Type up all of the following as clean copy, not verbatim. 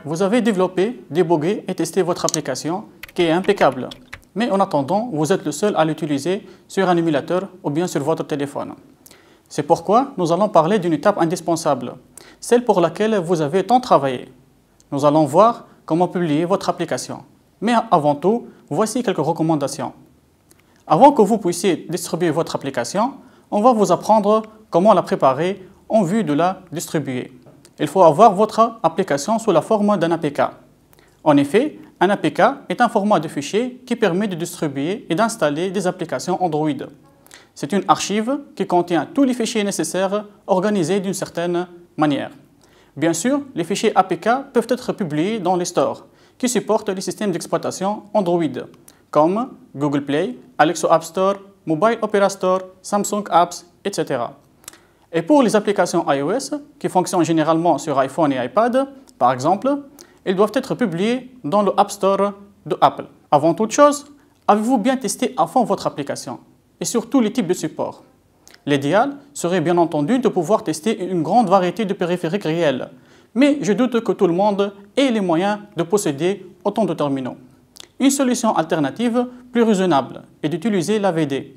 vous avez développé, débogué et testé votre application qui est impeccable. Mais en attendant, vous êtes le seul à l'utiliser sur un émulateur ou bien sur votre téléphone. C'est pourquoi nous allons parler d'une étape indispensable, celle pour laquelle vous avez tant travaillé. Nous allons voir comment publier votre application. Mais avant tout, voici quelques recommandations. Avant que vous puissiez distribuer votre application, on va vous apprendre comment la préparer en vue de la distribuer. Il faut avoir votre application sous la forme d'un APK. En effet, un APK est un format de fichier qui permet de distribuer et d'installer des applications Android. C'est une archive qui contient tous les fichiers nécessaires organisés d'une certaine manière. Bien sûr, les fichiers APK peuvent être publiés dans les stores qui supportent les systèmes d'exploitation Android, comme Google Play, Alexa App Store, Mobile Opera Store, Samsung Apps, etc. Et pour les applications iOS, qui fonctionnent généralement sur iPhone et iPad, par exemple, ils doivent être publiés dans le App Store de Apple. Avant toute chose, avez-vous bien testé à fond votre application et sur tous les types de supports? L'idéal serait bien entendu de pouvoir tester une grande variété de périphériques réels, mais je doute que tout le monde ait les moyens de posséder autant de terminaux. Une solution alternative plus raisonnable est d'utiliser l'AVD,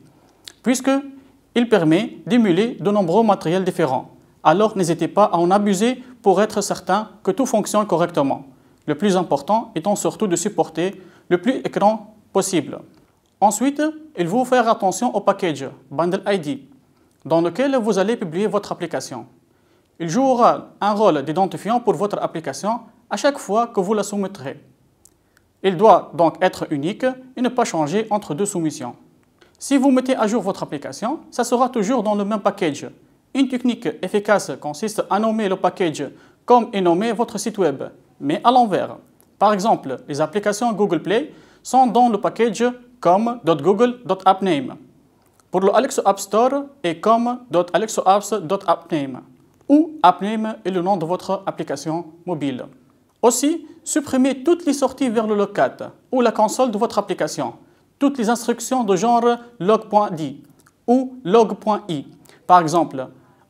puisqu'il permet d'émuler de nombreux matériels différents. Alors n'hésitez pas à en abuser pour être certain que tout fonctionne correctement. Le plus important étant surtout de supporter le plus d'écrans possible. Ensuite, il faut faire attention au package Bundle ID, dans lequel vous allez publier votre application. Il jouera un rôle d'identifiant pour votre application à chaque fois que vous la soumettrez. Il doit donc être unique et ne pas changer entre deux soumissions. Si vous mettez à jour votre application, ça sera toujours dans le même package. Une technique efficace consiste à nommer le package comme est nommé votre site web, mais à l'envers. Par exemple, les applications Google Play sont dans le package comme .google.appname. Pour le Alexa App Store est comme .alexaapps.appname, où appname est le nom de votre application mobile. Aussi, supprimez toutes les sorties vers le logcat ou la console de votre application, toutes les instructions de genre log.d ou log.i, par exemple,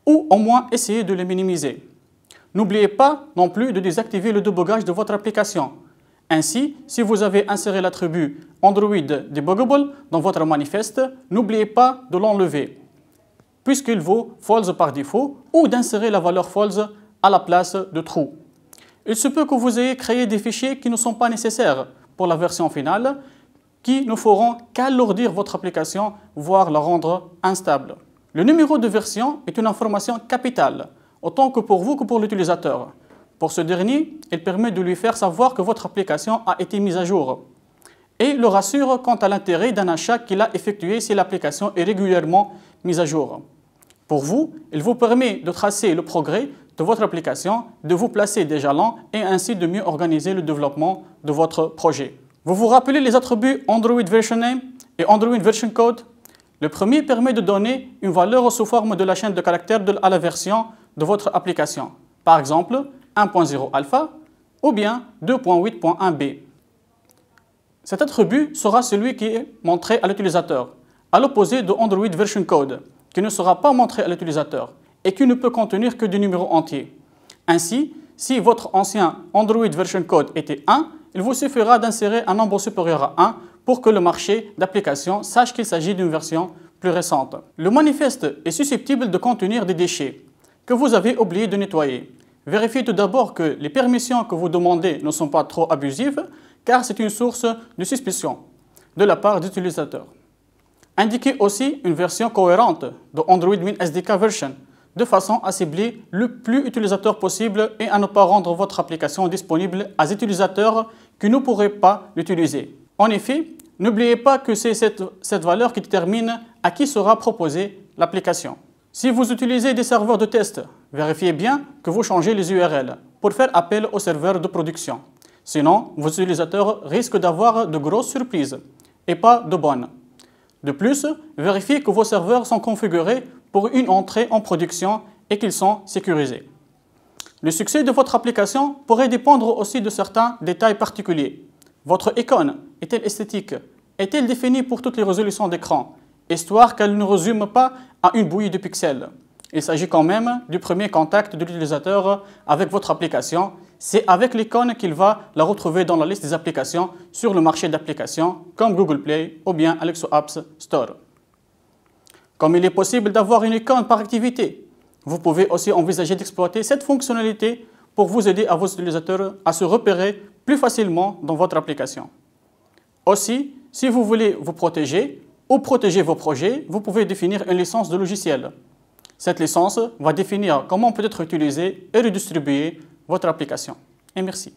ou au moins essayez de les minimiser. N'oubliez pas non plus de désactiver le débogage de votre application. Ainsi, si vous avez inséré l'attribut Android Debugable dans votre manifeste, n'oubliez pas de l'enlever, puisqu'il vaut false par défaut, ou d'insérer la valeur false à la place de true. Il se peut que vous ayez créé des fichiers qui ne sont pas nécessaires pour la version finale, qui ne feront qu'alourdir votre application, voire la rendre instable. Le numéro de version est une information capitale, autant que pour vous que pour l'utilisateur. Pour ce dernier, il permet de lui faire savoir que votre application a été mise à jour et le rassure quant à l'intérêt d'un achat qu'il a effectué si l'application est régulièrement mise à jour. Pour vous, il vous permet de tracer le progrès de votre application, de vous placer des jalons et ainsi de mieux organiser le développement de votre projet. Vous vous rappelez les attributs Android Version Name et Android Version Code? Le premier permet de donner une valeur sous forme de la chaîne de caractères à la version de votre application. Par exemple, 1.0 alpha ou bien 2.8.1b. Cet attribut sera celui qui est montré à l'utilisateur, à l'opposé de Android Version Code, qui ne sera pas montré à l'utilisateur et qui ne peut contenir que des numéros entiers. Ainsi, si votre ancien Android Version Code était 1, il vous suffira d'insérer un nombre supérieur à 1 pour que le marché d'application sache qu'il s'agit d'une version plus récente. Le manifeste est susceptible de contenir des déchets que vous avez oublié de nettoyer. Vérifiez tout d'abord que les permissions que vous demandez ne sont pas trop abusives, car c'est une source de suspicion de la part d'utilisateurs. Indiquez aussi une version cohérente de Android Min SDK version, de façon à cibler le plus utilisateur possible et à ne pas rendre votre application disponible à des utilisateurs qui ne pourraient pas l'utiliser. En effet, n'oubliez pas que c'est cette valeur qui détermine à qui sera proposée l'application. Si vous utilisez des serveurs de test, vérifiez bien que vous changez les URL pour faire appel aux serveurs de production. Sinon, vos utilisateurs risquent d'avoir de grosses surprises et pas de bonnes. De plus, vérifiez que vos serveurs sont configurés pour une entrée en production et qu'ils sont sécurisés. Le succès de votre application pourrait dépendre aussi de certains détails particuliers. Votre icône est-elle esthétique? Est-elle définie pour toutes les résolutions d'écran, histoire qu'elle ne résume pas à une bouillie de pixels? Il s'agit quand même du premier contact de l'utilisateur avec votre application. c'est avec l'icône qu'il va la retrouver dans la liste des applications sur le marché d'applications comme Google Play ou bien Alexa Apps Store. Comme il est possible d'avoir une icône par activité, vous pouvez aussi envisager d'exploiter cette fonctionnalité pour vous aider à vos utilisateurs à se repérer plus facilement dans votre application. Aussi, si vous voulez vous protéger ou protéger vos projets, vous pouvez définir une licence de logiciel. Cette licence va définir comment peut être utilisée et redistribuer votre application. Et merci.